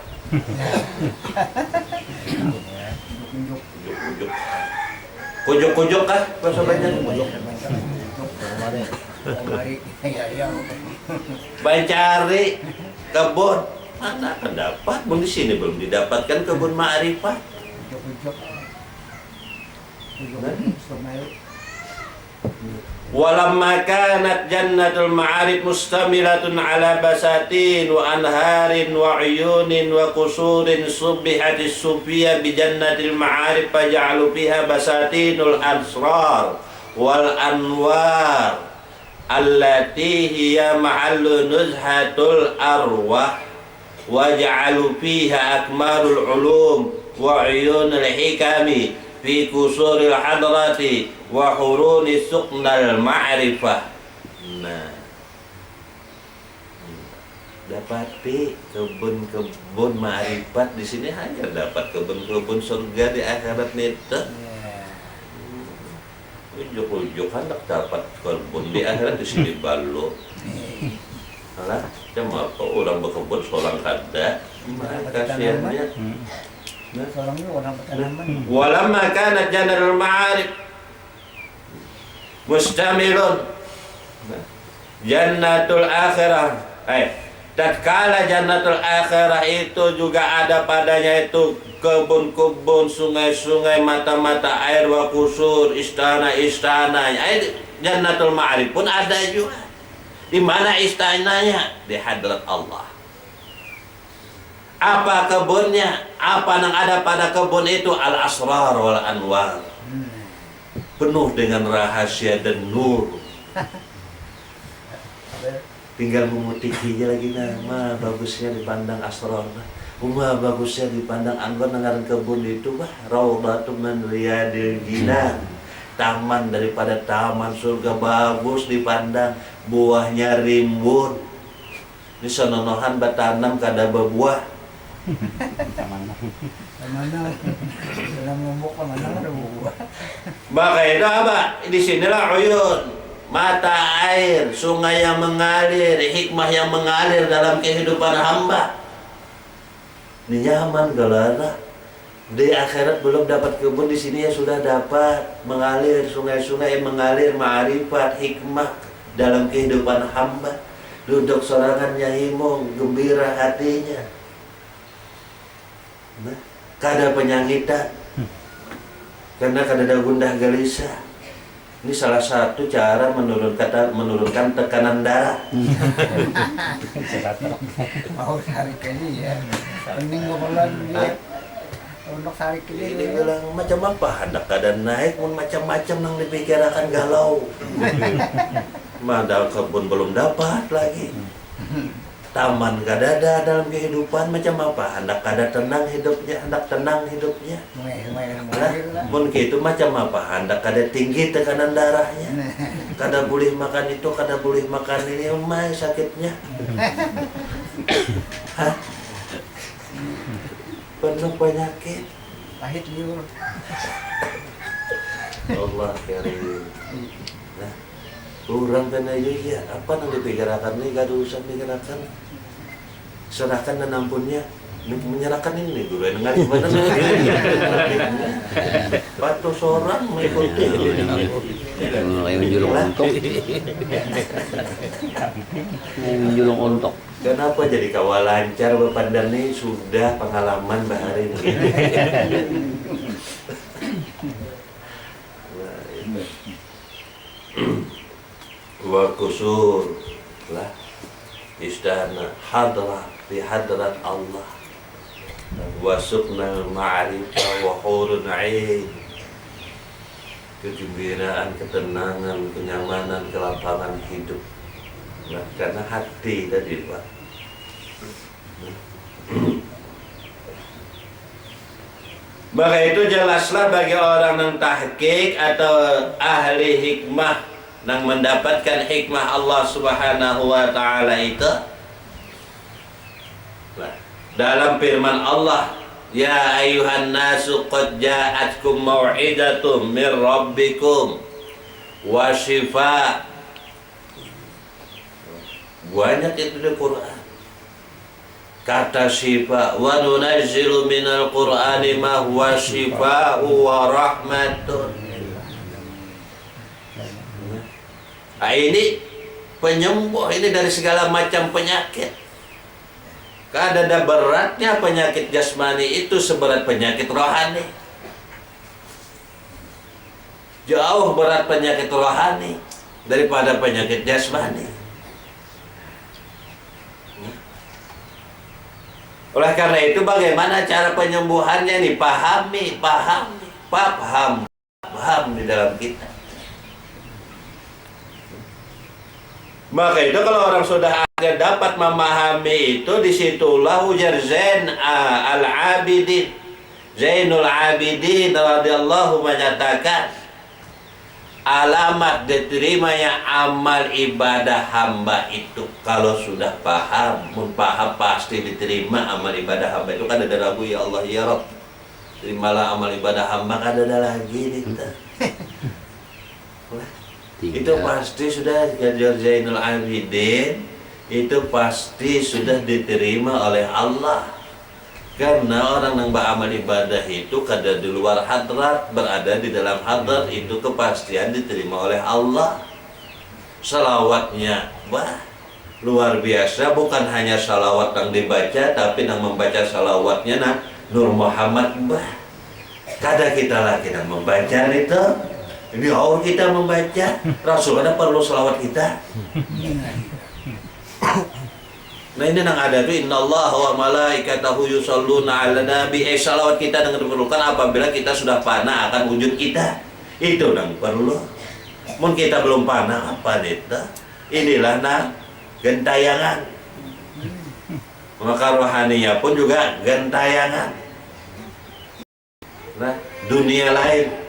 Unjuk. Ujuk-ujuk. Kujuk-kujuk kah bahasa Banjar? Unjuk. Mari. Ya. Mencari kebun. Mana akan dapat? Di sini belum didapatkan kebun ma'rifat. Unjuk. Walamma kanat jannatul ma'arif mustamilatun ala basatin wa anharin wa uyunin wa qusurin subbihatis sufiya bi jannatil ma'arif faja'alu fiha basatinul asrar wal anwar allati hiya ma'allu nuzhatul arwah waja'alu fiha akmalul ulum wa uyunul hikami fi kusuril hadrati wa huruni suqnal ma'rifah. Nah, dapati kebun-kebun ma'rifat di sini hanya dapat kebun-kebun surga di akhirat nita. Ujuk-ujuk hendak dapat kebun di akhirat di sini balu. Alah, cuma apa orang berkebun seorang kada, kasihannya. Walamma kanat jannatul ma'arif mustamilun jannatul akhirah. Tatkala jannatul akhirah itu juga ada padanya itu kebun-kebun, sungai-sungai, mata-mata air, wa kusur, istana-istana. Jannatul ma'arif pun ada juga. Di mana istananya? Di hadrat Allah. Apa kebunnya? Apa yang ada pada kebun itu? Al-asrar wal anwar. Penuh dengan rahasia dan nur. Tinggal memutikinya lagi nama. Bagusnya dipandang asrar. Bagusnya dipandang anwar. Dengan kebun itu Raudhatun min riyadil jinan. Taman daripada taman surga. Bagus dipandang. Buahnya rimbun. Ini sononohan batanam kada berbuah. Maka itu apa? Di sinilah uyun, mata air, sungai yang mengalir, hikmah yang mengalir dalam kehidupan hamba. Ini nyaman galana. Di akhirat belum dapat kebun, di sini ya sudah dapat mengalir, sungai-sungai yang mengalir, ma'rifat, hikmah dalam kehidupan hamba. Duduk sorangannya himung, gembira hatinya. Nah, kada penyangitan karena kada ada gundah gelisah. Ini salah satu cara menurunkan tekanan darah. Mau tarik ini ya. Pening golan dia. Untuk tarik Ini bilang macam apa? Hendak kada naik pun macam-macam nang dipikirkan galau. Madal kebun belum dapat lagi. Taman kada ada dalam kehidupan, macam apa? Hendak kada tenang hidupnya, hendak tenang hidupnya. Mungkin itu macam apa? Hendak kada tinggi tekanan darahnya. Kada boleh makan itu, kada boleh makan ini, sakitnya. Hah? Penuh penyakit. Pahit liur. Allah karim. Nah, kurang kena ya, apa yang dipikirkan ini, gak ada usah pikirkan. Serahkan dan ampunnya, menyerahkan ini guru yang dengar gimana. Patuh seorang mengikuti. Menjulung untuk. Menjulung untuk. Kenapa jadi kawal lancar berpandang ini sudah pengalaman bahari ini. Wa kusur lah istana hadrat di hadrat Allah wa suqnal ma'rifah wa hurun 'ain, kegembiraan, ketenangan, kenyamanan, kelapangan hidup. Nah, karena hati tadi Pak. Maka itu jelaslah bagi orang yang tahqiq atau ahli hikmah yang mendapatkan hikmah Allah Subhanahu wa ta'ala itu. Nah, dalam firman Allah, ya ayuhan nasu qad ja'atkum mau'idatum min rabbikum wa shifa. Banyak itu di Quran. kata syifa, wa nunazzilu minal qur'ani ma huwa syifa'u wa rahmatun. Nah, ini penyembuh ini dari segala macam penyakit. Kadada beratnya penyakit jasmani itu seberat penyakit rohani. Jauh berat penyakit rohani daripada penyakit jasmani. Oleh karena itu bagaimana cara penyembuhannya nih? Paham di dalam kita. Maka itu kalau orang sudah dapat memahami itu, disitulah ujar Zainul Abidin radhiyallahu menyatakan alamat diterimanya amal ibadah hamba itu kalau sudah paham, pasti diterima amal ibadah hamba itu. Kan ada ragu, ya Allah ya Rabb, terimalah amal ibadah hamba, kan ada lagi kita. Itu pasti sudah Zainul Abidin, itu pasti sudah diterima oleh Allah. Karena orang yang beramal ibadah itu kada di luar hadrat, berada di dalam hadrat, itu kepastian diterima oleh Allah. Salawatnya luar biasa, bukan hanya salawat yang dibaca, tapi yang membaca salawatnya Nur Muhammad kada kita lagi yang membaca itu. Ini orang kita membaca, Rasul ada perlu salawat kita. Nah ini yang ada tuh, innallaha wa malaikatahu yusholluna 'alan nabi. Salawat kita yang diperlukan apabila kita sudah fana akan wujud kita. Itu yang perlu. Mungkin kita belum fana apa itu? Inilah gentayangan. Maka rohaninya pun juga gentayangan. Nah, dunia lain.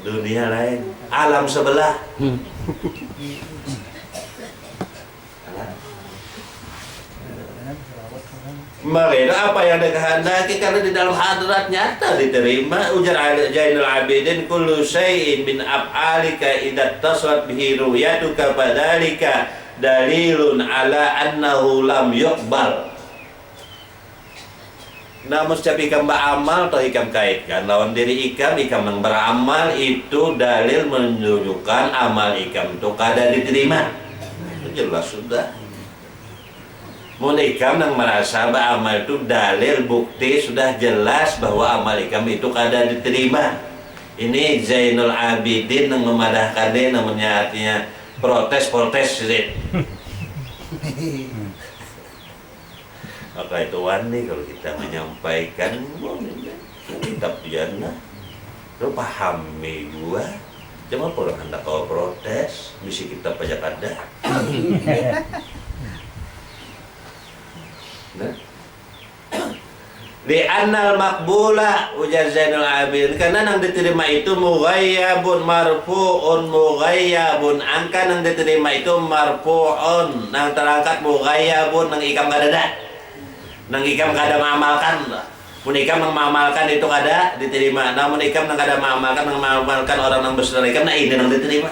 Dunia lain, alam sebelah. Maka apa yang dikehendaki karena di dalam hadrat nyata diterima. Ujar Zainul Abidin, kullu syai'in min af'alika idza tasrat bihi ru'yatuka fadzalika dalilun ala annahu lam yuqbal. Namun setiap ikam beramal atau ikam kaitkan lawan diri ikam yang beramal, itu dalil menunjukkan amal ikam itu kada diterima. Itu jelas sudah. Mun ikam yang merasa beramal itu dalil bukti sudah jelas bahwa amal ikam itu kada diterima. Ini Zainul Abidin yang memadahkan dia, namanya artinya protes. Maka itu wani kalau kita menyampaikan kitab jannah, lu pahami gua, cuma orang hendak kau protes, misi kita pajak ada. Nah, di annal makbula ujar Zainul Abidin, karena yang diterima itu mughayyabun marfu'un mughayyabun, angka yang diterima itu marfu'un, yang terangkat mughayyabun, yang ikam kadada. Nang ikam kada mengamalkan, mun ikam mengamalkan itu kada diterima. Namun ikam nang kada mengamalkan orang nang bersaudara ikam, nah ini nang diterima.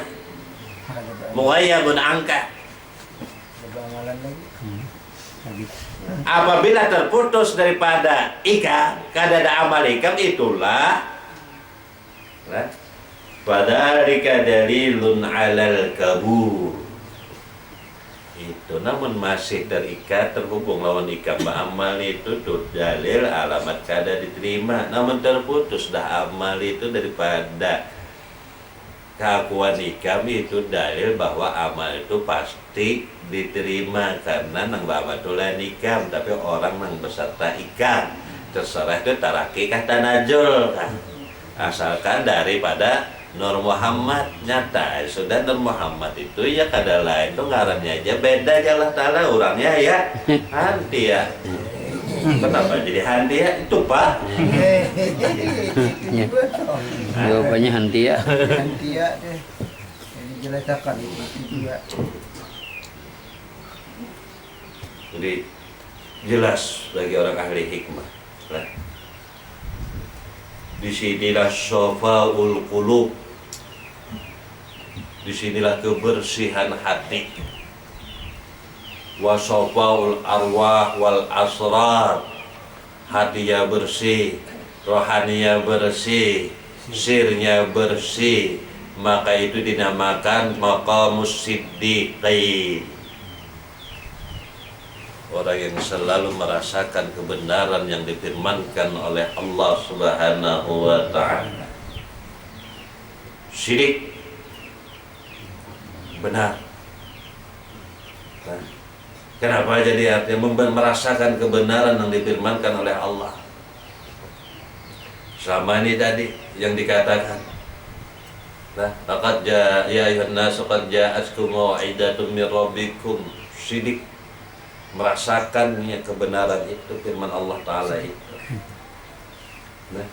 Mughayyabun angka. Apabila terputus daripada ikam, kada ada amal ikam, itulah fadzalika dalilun 'alal kabur. Itu namun masih terikat terhubung lawan ikam amal itu tuh dalil alamat kada diterima. Namun terputus dah amal itu daripada keakuan ikam, itu dalil bahwa amal itu pasti diterima karena nang babatulan ikam, tapi orang nang beserta ikam terserah itu taraki kata najul kan, asalkan daripada Nur Muhammad nyata. Sudah Nur Muhammad itu ya kada lain tuh ngarannya aja beda Allah Ta'ala, orangnya ya hanti ya. Kenapa jadi hanti ya? Itu Pak jawabannya hanti ya. Hanti ya deh. Jadi jelaskan itu juga. Jadi jelas bagi orang ahli hikmah. Di sinilah syafaul qulub, Disinilah kebersihan hati. Wasofaul arwah wal asrar. Hatinya bersih, rohaninya bersih, sirnya bersih. Maka itu dinamakan maqamus siddiqin. Orang yang selalu merasakan kebenaran yang difirmankan oleh Allah Subhanahu wa ta'ala. Syirik benar. Nah, kenapa jadi artinya merasakan kebenaran yang difirmankan oleh Allah? Sama ini tadi yang dikatakan. Nah, laqad jaa ya ayuhan nas qad ja'atkum mau'idatun min rabbikum. Syirik merasakannya kebenaran itu firman Allah Ta'ala itu. Nah,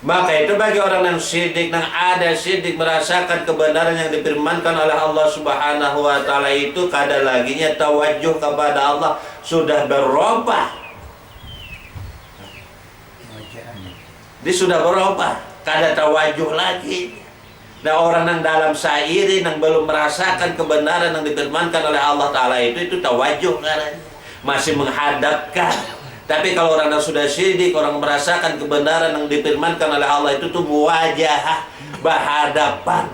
maka itu bagi orang yang syirik, yang ada syirik merasakan kebenaran yang difirmankan oleh Allah Subhanahu wa Ta'ala itu, kada laginya tawajuh kepada Allah sudah berubah. Dia sudah berubah, kada tawajuh lagi. Nah, orang yang dalam syairi yang belum merasakan kebenaran yang difirmankan oleh Allah Ta'ala itu tawajuh karena masih menghadapkan. Tapi kalau orang yang sudah syirik, orang merasakan kebenaran yang difirmankan oleh Allah itu tuh muwajahah, berhadapan.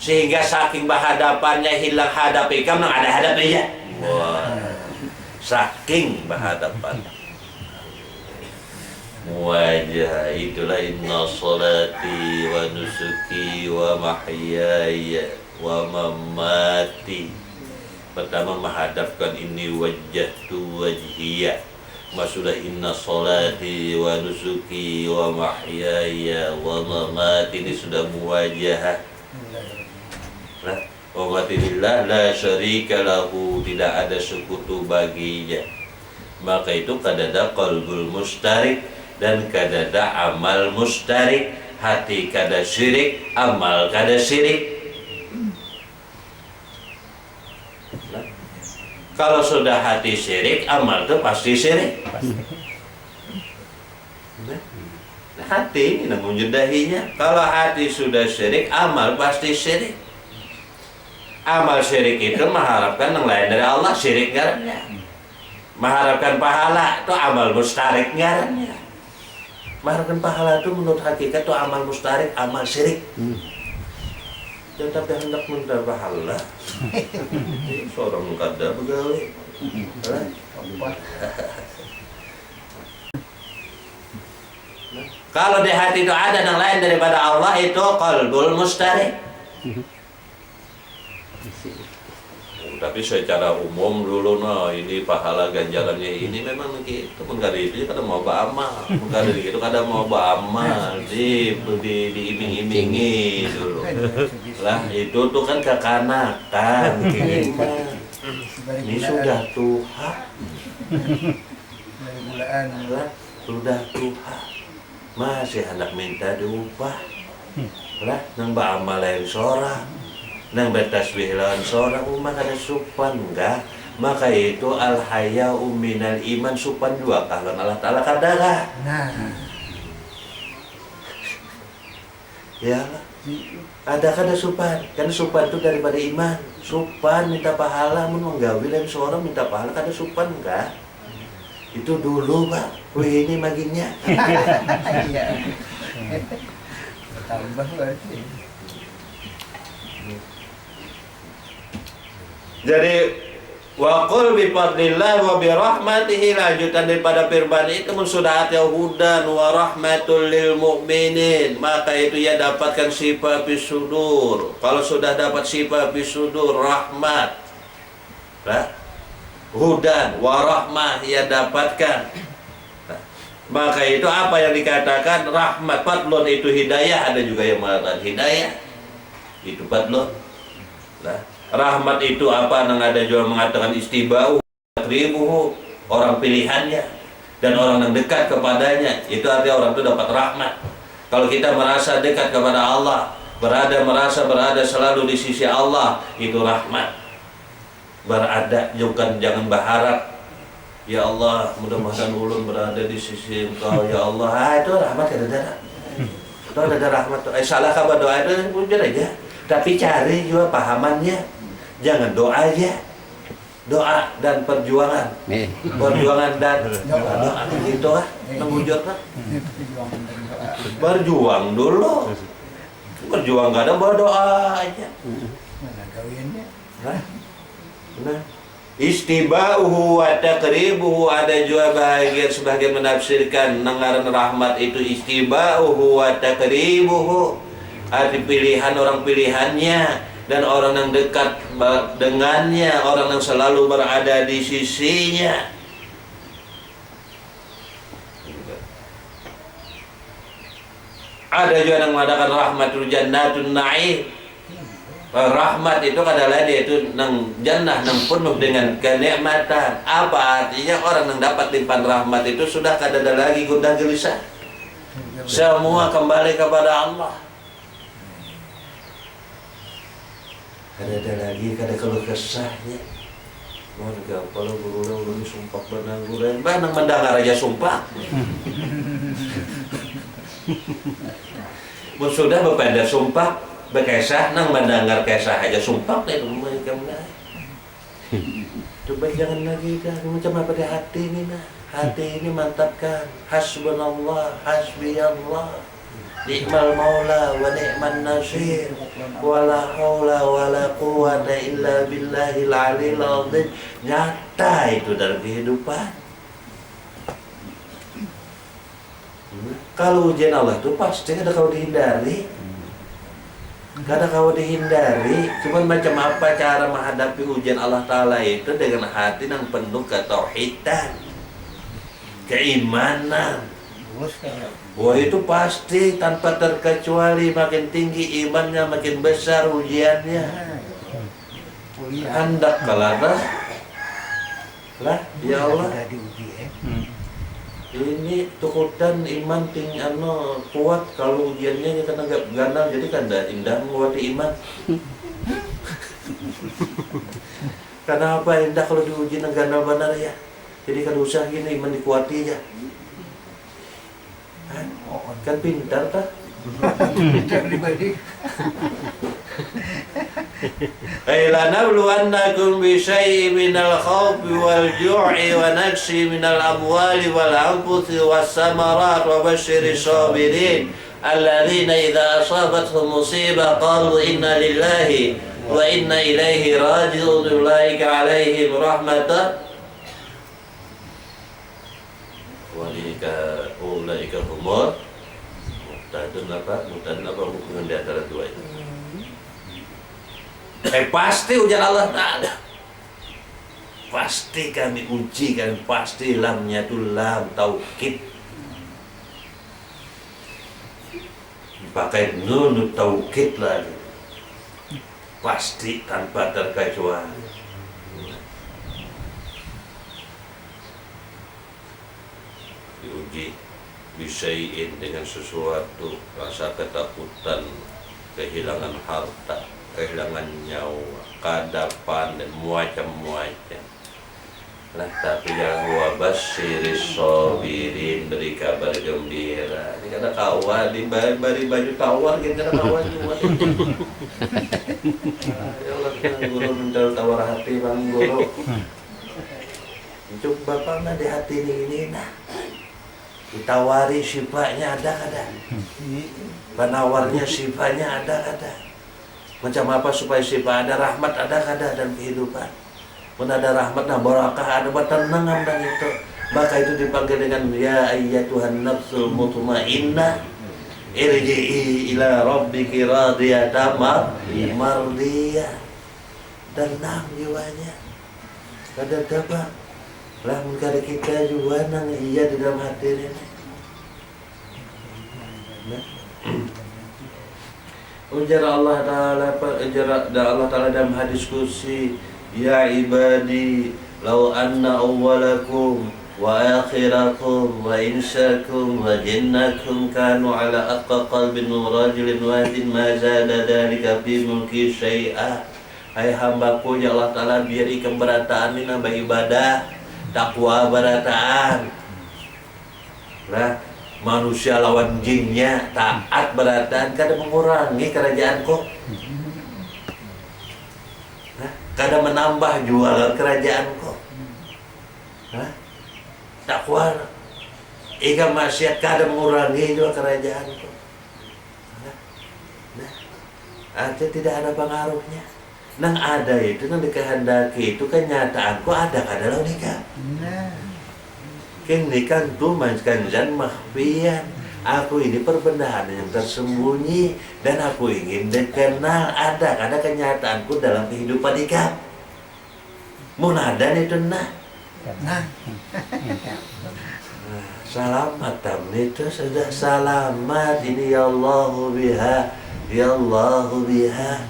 Sehingga saking berhadapannya hilang hadap ikam, nang ada hadapnya. Wah, saking berhadapan. Muwajahah itulah inna salati wa nusuki wa mahyaya wa mamati. Pertama menghadapkan ini wajjahtu wajhiyah. Sudah inna salati wa nusuki wa mahyaya wa mamati, ini sudah muwajahah. Nah, wa matilillah la syarika lahu, tidak ada sekutu baginya. Maka itu kadada qalbul mustarik dan kadada amal mustarik. Hati kada syirik, amal kada syirik. Kalau sudah hati syirik, amal itu pasti syirik. Nah, hati ini menjudahinya. Kalau hati sudah syirik, amal pasti syirik. Amal syirik itu mengharapkan yang lain dari Allah, syirik ngarannya. Mengharapkan pahala itu amal mustarik ngarannya. Mengharapkan pahala itu menurut hakikat itu amal mustarik, amal syirik. Tapi hendak minta pahala. Seorang kada begawe. Kalau di hati itu ada yang lain daripada Allah, itu qalbul mustarik. Tapi secara umum dulu, nah ini pahala ganjarannya ini memang gitu. Pun kada itu kada mau beramal, pun kada gitu kada mau beramal, diiming-imingi dulu. Lah itu tuh kan kekanakan, ini sudah Tuhan. Lah sudah Tuhan, masih hendak minta diubah. Lah nang beramal lain seorang. Nang bertasbih lawan seorang umat ada supan enggak? Maka itu al-haya'u minal iman, supan dua kalau Allah Ta'ala kadara. Nah, Ya ada supan. Kan supan itu daripada iman. Supan minta pahala, menunggawi lain seorang minta pahala kada supan enggak? Itu dulu Pak. Wih ini maginya. iya. Tambah berarti. Jadi waqul bi fadlillah wa bi rahmatihi, lanjutan daripada firman itu sudah ya hudan wa rahmatul lil mu'minin, maka itu ia dapatkan sifat bisudur. Kalau sudah dapat sifat bisudur, rahmat, hudan wa rahmah ia dapatkan. Maka itu apa yang dikatakan rahmat, fadlun itu hidayah, ada juga yang mengatakan hidayah itu fadlun. Rahmat itu apa? Yang ada juga mengatakan istibau, takribuhu, orang pilihannya dan orang yang dekat kepadanya. Itu artinya orang itu dapat rahmat. Kalau kita merasa dekat kepada Allah, merasa berada selalu di sisi Allah, itu rahmat. Berada, jangan berharap ya Allah mudah-mudahan ulun berada di sisi Engkau ya Allah. Itu rahmat, ada. Itu ada rahmat. Salah kabar doa itu pujar aja. Tapi cari juga pahamannya. Jangan doa aja. Doa dan perjuangan. Perjuangan dan doa. Gitu lah. Menghujur lah. Perjuangan dan doa. Berjuang dulu. Berjuang gak ada berdoa aja. Mana gawiannya? Nah. Istibauhu wa taqribuhu, ada juga bagian sebagian menafsirkan nengaran rahmat itu istibauhu wa taqribuhu, arti pilihan orang pilihannya dan orang yang dekat dengannya, orang yang selalu berada di sisinya. Ada juga yang mengadakan rahmatul jannatun na'im. Rahmat itu adalah dia itu nang jannah nang penuh dengan kenikmatan. Apa artinya? Orang yang dapat limpahan rahmat itu sudah kada ada lagi gundah gelisah. Semua kembali kepada Allah. Kada ada lagi kada keluh kesahnya. Warga kalau guru sumpah benangguran, banang mendengar aja sumpah. Sudah berpendek sumpah. Berkesah, nang mendengar kesah aja sumpah deh rumah kamu dah. Coba jangan lagi dah, macam apa di hati ini nah. Hati ini mantapkan. Hasbunallah, hasbiyallah, ni'mal maula wa ni'man nasir, wala haula wala quwwata illa billahil aliyil azim. Nyata itu dalam kehidupan. Kalau ujian Allah itu pasti ada kau dihindari. Kadang kau dihindari, cuman macam apa cara menghadapi ujian Allah Ta'ala itu dengan hati yang penuh ketauhidan, keimanan. Wah itu pasti tanpa terkecuali makin tinggi imannya makin besar ujiannya. Hendak kalah lah, ya Allah. Ini tukutan iman kuat kalau ujiannya kita nggak ganal jadi kan indah menguati iman. Karena apa indah kalau diuji ganal benar ya. Jadi kan usah gini iman dikuati ya. Kan pintar kah? Lanabluwannakum bisyai'in minal khawfi wal ju'i wa naqsi minal amwali wal anfusi was samarat wa basyiris sabirin alladzina idza asabatuhum musibah qalu inna lillahi wa inna ilaihi raji'un ulaika alaihim rahmatan wa ulaika humur muhtadun apa hubungan di antara dua itu. Pasti ujian Allah tak ada. Pasti kami uji kan, pasti lamnya itu lam taukid. Pakai nun taukid lagi. Pasti tanpa terkecuali. Diuji bisyai'in dengan sesuatu, rasa ketakutan, kehilangan harta, kehilangan nyawa, kadapan dan macam-macam. Lah tapi yang wabasyiris sabirin, beri kabar gembira. Ini kata kawan di bari baju tawar gitu kata kawan semua. Ya Allah guru mental tawar hati bang guru. Coba bapak di hati ini nah. Ditawari sifatnya ada kada. Penawarnya sifatnya ada kada. Macam apa supaya sifat ada, rahmat ada kada dalam kehidupan. Pun ada rahmat dan barakah ada tenang dan itu. Maka itu dipanggil dengan ya ayyatuhan nafsul mutmainnah irji'i ila rabbiki radiyatan mardiyah. Tenang jiwanya. Kada dapat. Lah mengkari kita juga nang iya di dalam hati ini. Nah. Ujar Allah Ta'ala dalam hadis kursi, ya ibadi law anna awwalakum wa akhirakum wa insakum wa jinnakum kanu ala aqqa qalbin rajulin wahidin ma zada dhalika fi mulki syai'a. Hai hambaku ya Allah Ta'ala, biari keberataan ini nambah ibadah, takwa berataan. Lah manusia lawan jinnya taat berataan kada mengurangi kerajaan kok. Kada menambah jualan kerajaan kok. Tak kuat. Ika maksiat kada mengurangi jual kerajaan kok. Artinya tidak ada pengaruhnya. Nang ada itu, nang dikehendaki itu kenyataan kok ada kada lo nikah. Kini kan tuh kanjan mahfian. Aku ini perbendaharaan yang tersembunyi dan aku ingin dikenal. Ada kada kenyataanku dalam kehidupan ikam. Munadan itu nah. Selamat tamni itu sudah selamat ini ya Allahu biha ya Allahu biha.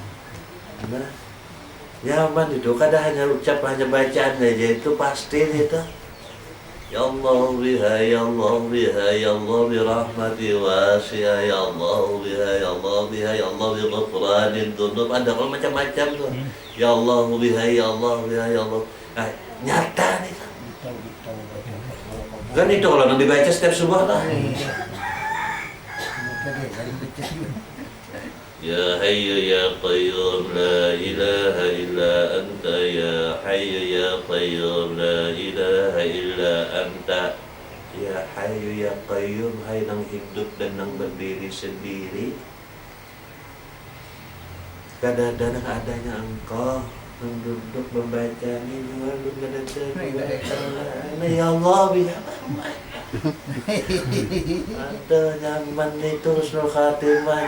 Nah, nyaman itu kada hanya ucap hanya bacaan aja itu pasti itu. Ya Allah biha ya Allah biha ya Allah birahmati wasi'ah ya Allah biha ya Allah biha ya Allah bi ghufranin dzunub. Ada kalau macam-macam tuh. Ya Allah biha ya Allah biha ya Allah. Nah, nyata nih. Kan itu kalau nanti dibaca setiap subuh lah. Ya Hayyu ya Qayyum la ilaha illa anta ya Hayyu ya Qayyum la ilaha illa anta ya Hayyu ya Qayyum. Hai nang hidup dan nang berdiri sendiri, kadang-kadang adanya engkau duduk membaca ini lalu ya Allah biha ada nyaman itu husnul khatimah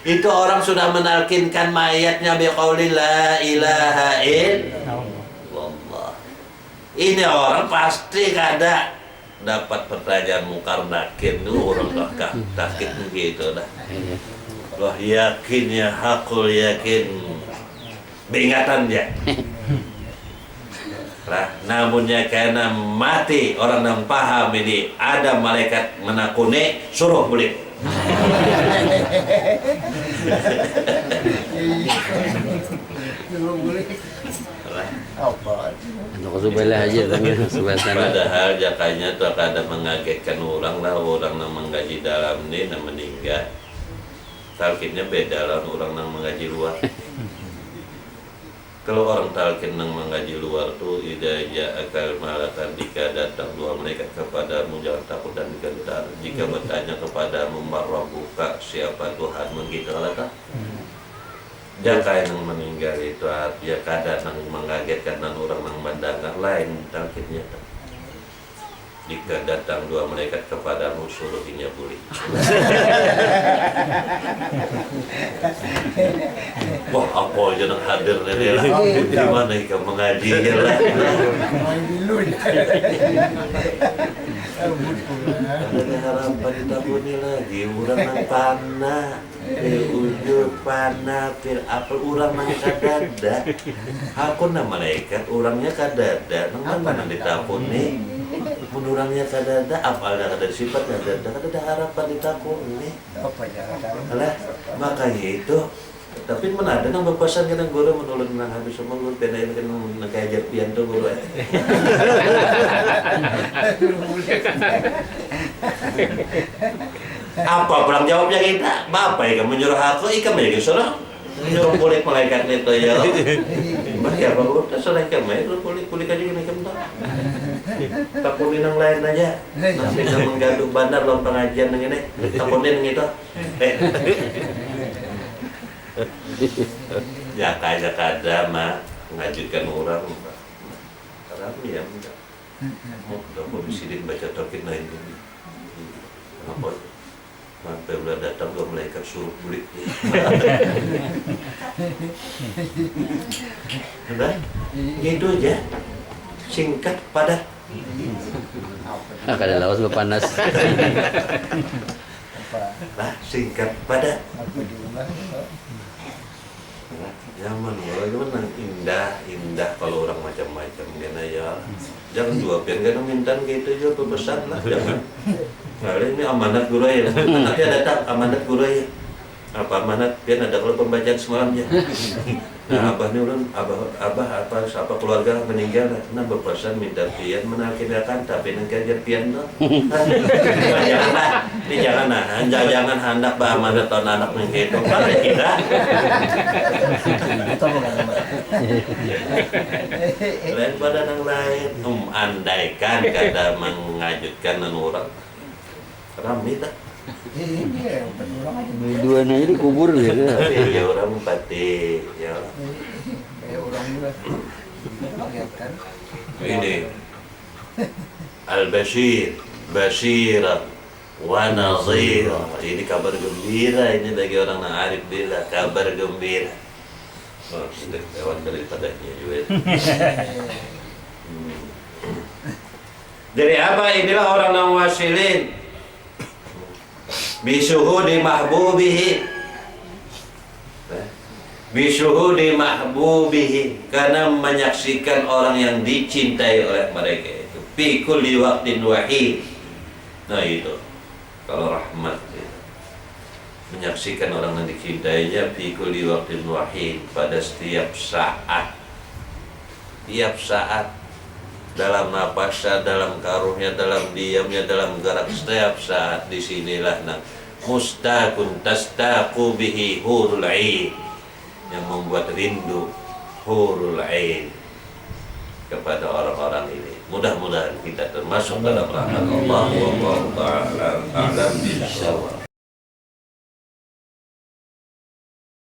itu orang sudah menalkinkan mayatnya biqauli la ilaha illallah. Ini orang pasti kada dapat pertanyaan mungkar nakir itu orang takut begitu dah. Wah yakin ya hakul yakin beingatan dia. Nah, namunnya karena mati orang yang paham ini ada malaikat menakuni suruh beli. Untuk kesubalah aja tapi subhanallah. Padahal jakanya tuh kada mengagetkan orang lah orang yang menggaji dalam ini yang meninggal. Talkinnya beda lah orang yang menggaji luar. Kalau orang talqin yang mengaji luar tuh idaya akal malakan jika datang dua malaikat kepadamu jangan takut dan gentar. Jika bertanya kepadamu marrabbuka siapa Tuhanmu gitu kata. Jaka yang meninggal itu artinya kadang yang mengagetkan dan orang yang mendengar lain talqinnya. Jika datang dua malaikat kepadamu suruh inyabuli. Wah apa aja yang hadir dari lah. Gimana ikan mengaji ya lah. Ada harapan di tahun ini lagi. Orang yang panah ujur panah pil apel orang yang kadada. Aku nama malaikat orangnya kadada. Nang mana di tahun ini. Menurangnya kadada, apalnya kada sifatnya kada harapan ditakuni. Alah, makanya itu. Tapi mana ada nang berpesan kadang guru menulun nang habis semua guru penail kan nang kajar pian tu guru. Apa pulang jawabnya kita? Bapak yang menyuruh aku, ikan menjadi suruh. Menyuruh kulit malaikat itu ya. Bahaya bagus, terserah ikan main kulit aja gini kemana. Takunin yang lain aja. Nanti kita menggaduh bandar dalam pengajian yang ini. Takunin gitu. Ya kayak kada mah mengajukan orang. Karena ya enggak. Udah polisi baca talqin lain ini. Apa? Sampai udah datang dua malaikat suruh kulit. Udah, gitu aja. Singkat padat. Kada lawas panas. Nah, singkat padat. Zaman gimana indah kalau orang macam-macam gana ya. Jangan dua pian kan minta gitu aja pesan lah jangan. Kali ini amanat guru ya. Nanti ada tak amanat guru ya. Apa mana pian ada kalau pembacaan semalamnya. Nah abah ini ulun abah apa siapa keluarga meninggal nah berpesan minta pian menakirakan tapi nanti ajar pian no. Jangan hendak bah mana tahun anak menghitung pada kita. Lain pada yang lain andaikan kada mengajutkan orang rame tak. Iya, orang aja. Dua aja dikubur gitu. Ya orang pati ya. Kayak orang juga. Kelihatan. Ini Al-Bashir, Bashira wa Nazira. Ini kabar gembira ini bagi orang yang arif billah, kabar gembira. Oh, sedek lewat daripadanya juga. Dari apa inilah orang yang wasilin bisuhudi mahbubihi bisuhudi mahbubihi karena menyaksikan orang yang dicintai oleh mereka itu fi kulli waqtin wahid. Nah itu kalau rahmat itu. Menyaksikan orang yang dicintainya fi kulli waqtin wahid pada setiap saat dalam napasnya, dalam karuhnya, dalam diamnya, dalam gerak setiap saat disinilah mustaqun tastaqu bihi hurul ain yang membuat rindu hurul ain kepada orang-orang ini. Mudah-mudahan kita termasuk dalam rahmat Allah. Wallahu ta'ala a'lam bishawab.